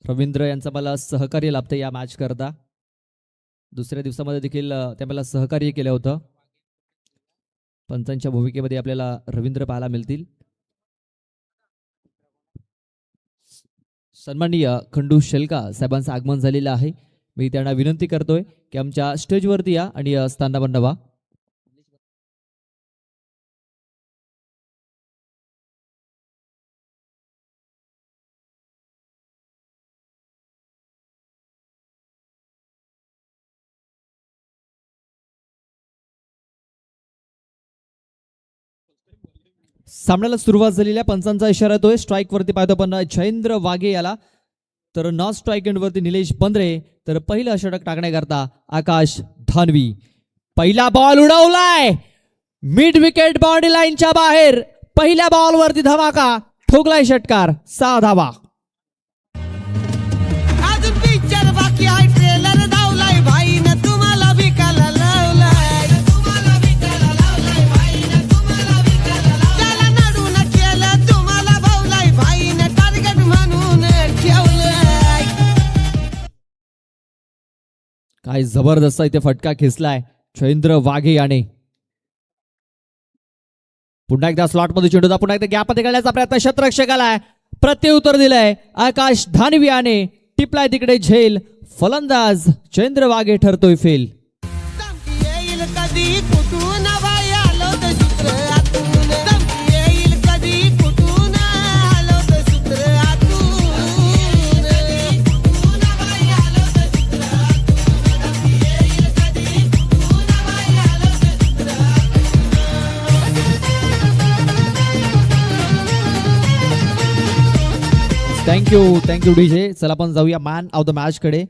रवींद्र यांचं मला सहकार्य लाभते या मॅच करता. दुसऱ्या दिवसामध्ये देखील ते मला सहकार्य केलं होतं. पंचांच्या भूमिकेमध्ये आपल्याला रवींद्र पाहायला मिळतील. सन्माननीय खंडू शेलका साहेबांचं आगमन झालेलं आहे. मी त्यांना विनंती करतोय की आमच्या स्टेजवरती या आणि स्थान बनवा. सामन्याला सुरुवात झालेल्या पंचांचा इशारा येतोय. स्ट्राईक वरती पाहतो पण जयेंद्र वाघे याला, तर नॉन स्ट्राईक एंड वरती निलेश बंद्रे, तर पहिलं षटक टाकण्याकरता आकाश धानवी. पहिला बॉल उडवलाय मिड विकेट बाउंड्री लाईनच्या बाहेर. पहिल्या बॉल वरती धमाका ठोकलाय षटकार. 6 धावा. अजून पिक्चर बाकी आहे, ट्रेलर धावलाय भाई न तुम्हाला विकायला लावलाय. त्याला नडून केलं तुम्हाला भावलाय भाई न टार्गेट म्हणून ठेवलंय. काय जबरदस्त इथे फटका खेचलाय जयेंद्र वाघे याने. पुन्हा एकदा स्लॉट मध्ये चेंडूचा पुन्हा एकदा गॅप मध्ये खेळण्याचा प्रयत्न क्षेत्ररक्षकाला प्रत्युत्तर दिलंय आकाश धानवी याने. टिपलाय तिकडे झेल. फलंदाज जयेंद्र वाघे ठरतोय फेल. धमकी येईल कधी कुठून बाई आलो तर सूत्र आतून. धमकी येईल कधी कुठून आलो तर सूत्र आतून. Thank you DJ. चला आपण जाऊया मॅन ऑफ द मॅच कडे.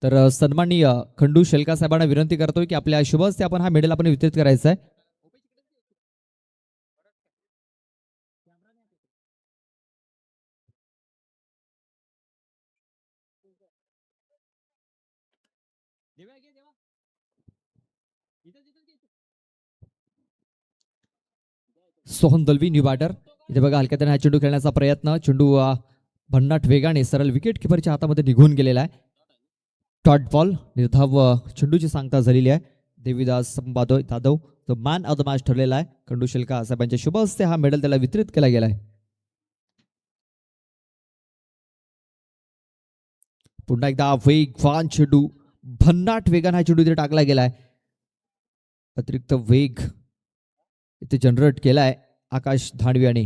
तर सन्माननीय खंडू शेलका साहेबांना विनंती करतोय की आपल्या शुभ हस्ते आपण हा मेडल आपण वितरित करायचा आहे. Sohan Dalvi new batter. इथे बघा हलक्यात हा चेंडू खेळण्याचा प्रयत्न. चेंडू भन्नाट वेगाने सरळ विकेट किपरच्या हातामध्ये निघून गेलेला आहे. डॉट बॉल निर्धाव चेंडूची सांगता झालेली आहे. देवीदास जाधव जो मॅन ऑफ द मॅच ठरलेला आहे. खंडू शेलका साहेबांच्या शुभ हस्ते हा मेडल त्याला वितरित केला गेला आहे. पुन्हा एकदा वेगवान चेंडू भन्नाट वेगाने हा चेंडू इथे टाकला गेलाय. अतिरिक्त वेग इथे जनरेट केलाय आकाश धानवी याने.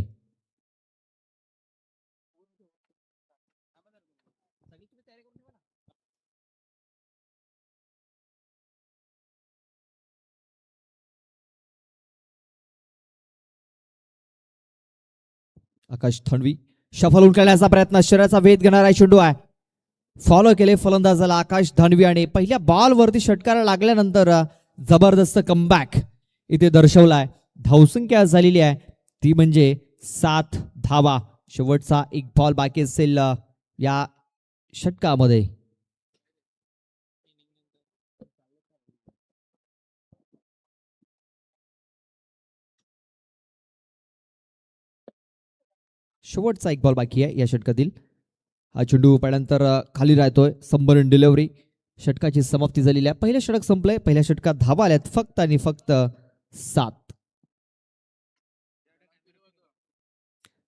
आकाश धानवी शफल होऊन खेळण्याचा प्रयत्न. शरीराचा वेध घेणारा चेंडू आहे. फॉलो केले फलंदाजाला आकाश धानवी आणि पहिल्या बॉल वरती षटकार लागल्यानंतर जबरदस्त कमबॅक इथे दर्शवलाय. धावसंख्या झालेली आहे ती म्हणजे 7 धावा. शेवटचा एक बॉल बाकी असेल या षटकामध्ये. शेवटचा एक बॉल बाकी आहे या षटकातील. हा चेंडू पाहिल्यानंतर खाली राहतोय. संबरण डिलिव्हरी. षटकाची समाप्ती झालेली आहे. पहिलं षटक संपलंय. पहिल्या षटकात धावा आल्यात फक्त आणि फक्त 7.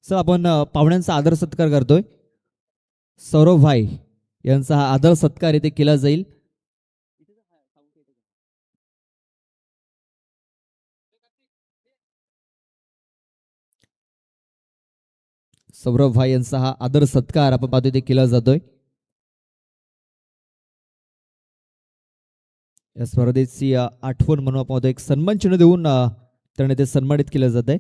सर आपण पाहुण्यांचा आदर सत्कार करतोय. सौरभ भाई यांचा हा आदर सत्कार इथे केला जाईल. सौरभ भाई यांचा हा आदर सत्कार आपण पाहतो इथे केला जातोय. या स्पर्धेची आठवण म्हणून आपण पाहतो एक सन्मान चिन्ह देऊन त्यांना ते सन्मानित केलं जात आहे.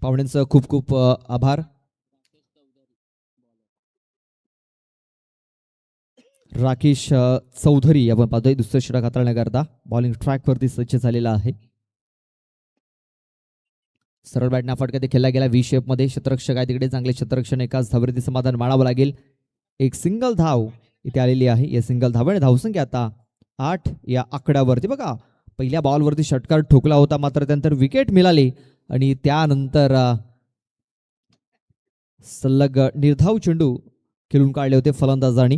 पाहुण्यांचं खूप खूप आभार. राकेश चौधरी आपण पाहतोय दुसरं षटक हाताळण्याकरता बॉलिंग ट्रॅक वरती सज्ज झालेला आहे. सरळ बॅटना फटका खेळला गेला व्ही शेप मध्ये. शतरक्षक आहे तिकडे, चांगले शतरक्षण एकाच धावेवरती समाधान मानावं लागेल. एक सिंगल धाव इथे आलेली आहे. या सिंगल धावेने धावसंख्या आता 8 या आकड्यावरती. बघा पहिल्या बॉलवरती षटकार ठोकला होता, मात्र त्यानंतर विकेट मिळाली आणि त्यानंतर सलग निर्धाव चेंडू खेळून काढले होते फलंदाजांनी.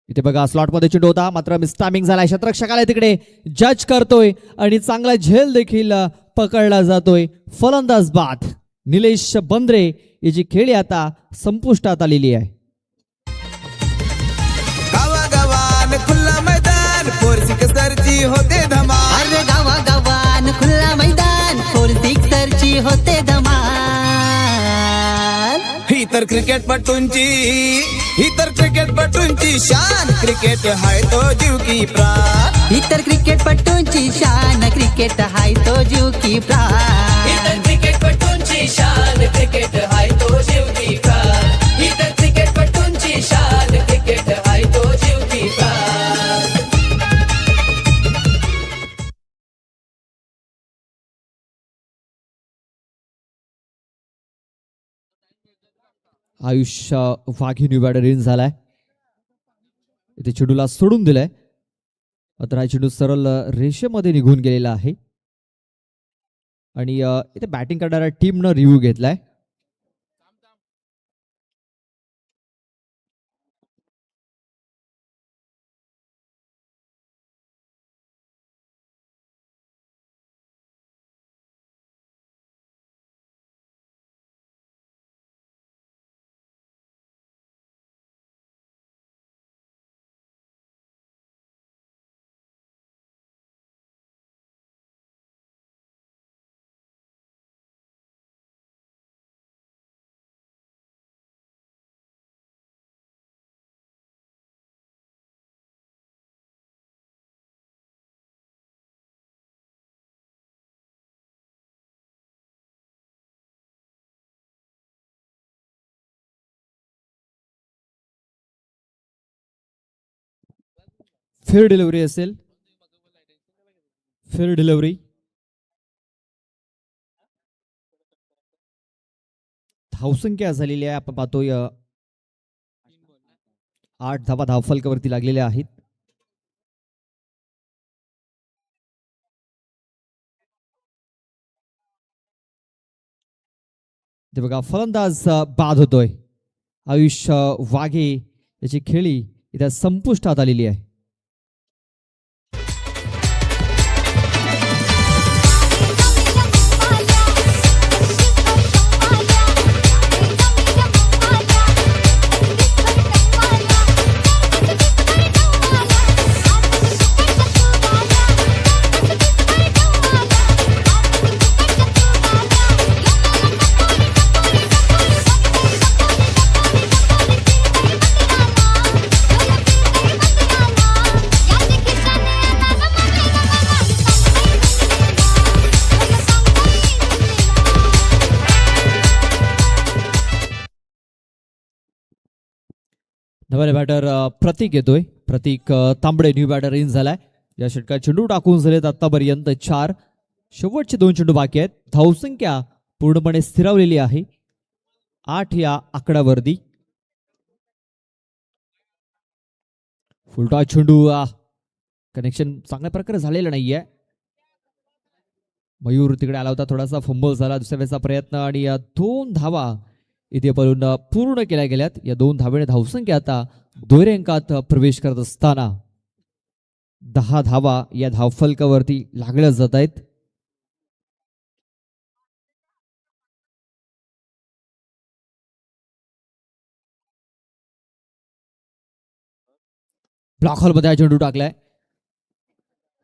इथे बघा स्लॉटमध्ये चेंडू होता, मात्र मिसटायमिंग झालाय. शतरक्षकाला तिकडे जज करतोय आणि चांगला झेल देखील पकडला जातोय. फलंदाज बाद निलेश बंद्रे याची खेळी आता संपुष्टात आलेली आहे. गावागावान खुल्ला मैदान फोर सिक्सरची होते धमाल. अरे गावा गावान खुल्ला मैदान फोर सिक्सरची होते धमाल. ही तर क्रिकेटपटूंची शान. क्रिकेट हाय तो जीव की प्राण. इतर क्रिकेटपटूंची शान. क्रिकेट हाय तो जीव की प्राण. इतर क्रिकेटपटूंची शान. क्रिकेट हाय तो जीव की प्राण. इतर क्रिकेटपटूंची शान. क्रिकेट हाय तो जीव की प्राण. Ayush Waghi new batter in झालाय. इथे चेंडूला सोडून दिलाय, मात्र हा चेंडू सरळ रेषेमध्ये निघून गेलेला आहे आणि इथे बॅटिंग करणाऱ्या टीमनं रिव्ह्यू घेतलाय. फेअर डिलिव्हरी असेल. Fair delivery. धावसंख्या झालेली आहे, आपण पाहतोय 8 धावा धावफलकावरती लागलेल्या आहेत. ते बघा फलंदाज बाद होतोय. आयुष वाघे याची खेळी इथे संपुष्टात आलेली आहे. नव्याने बॅटर प्रतीक येतोय. प्रतीक तांबडे न्यू बॅटर इन झालाय. या षटकात चेंडू टाकून झालेत आतापर्यंत 4. शेवटचे 2 चेंडू बाकी आहेत. धावसंख्या पूर्णपणे स्थिरावलेली आहे 8 या आकड्यावरती. फुलटॉस चेंडू कनेक्शन चांगल्या प्रकारे झालेलं नाहीये. मयूर तिकडे आला होता, थोडासा फंबल झाला. दुसऱ्या वेळेचा प्रयत्न आणि 2 धावा इथे पळून पूर्ण केल्या गेल्यात. या 2 धावेने धावसंख्या आता दुहेरी अंकात प्रवेश करत असताना 10 धावा या धावफलकावरती लागल्या जात आहेत. ब्लॉक हॉलमध्ये हा चेंडू टाकलाय.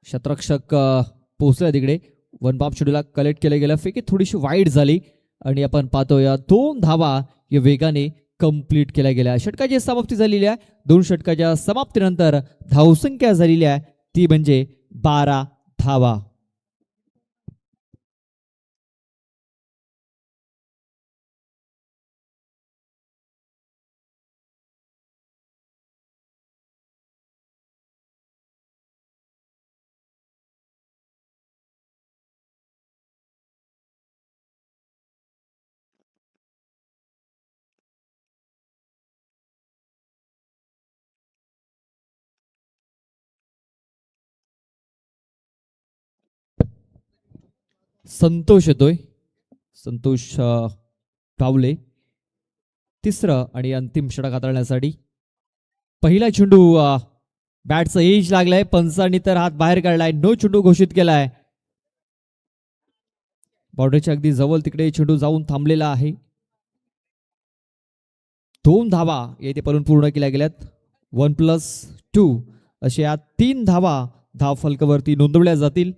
शतरक्षक पोहोचला तिकडे. वन बाप चेंडूला कलेक्ट केलं गेलं. फेकी थोडीशी वाईड झाली आणि आपण पाहतोय 2 धावा या वेगाने कंप्लीट केल्या गेल्या. षटकाची समाप्ती झालेली आहे. 2 षटकाच्या समाप्तीनंतर धावसंख्या झालेली आहे ती म्हणजे 12 धावा. संतोष येतोय. संतोष पावले तिसरं आणि अंतिम षटक हाताळण्यासाठी. पहिला चेंडू बॅटचं एज लागलाय, पंचांनी तर हात बाहेर काढलाय, नो चेंडू घोषित केलाय. बाउंड्रीच्या अगदी जवळ तिकडे चेंडू जाऊन थांबलेला आहे. 2 धावा येथे पळून पूर्ण केल्या गेल्यात. 1+2 अशा या 3 धावा धाव फलकावरती नोंदवल्या जातील.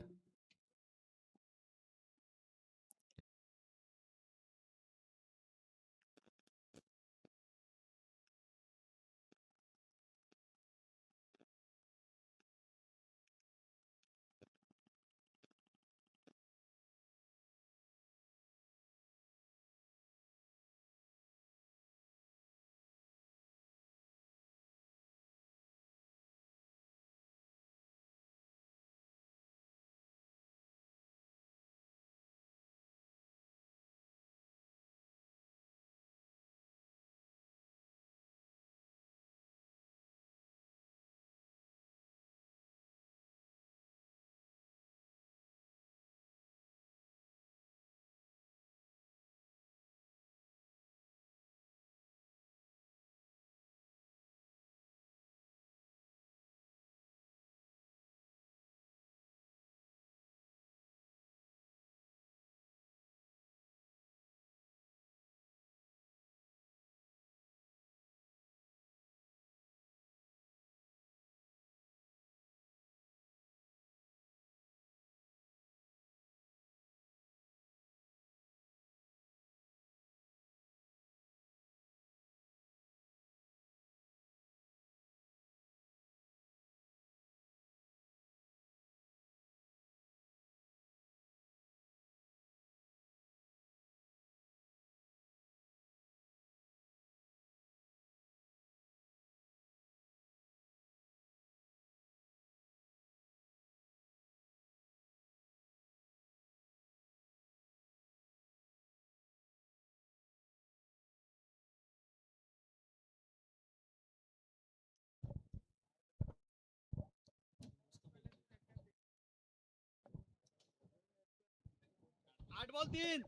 आठ बॉल 3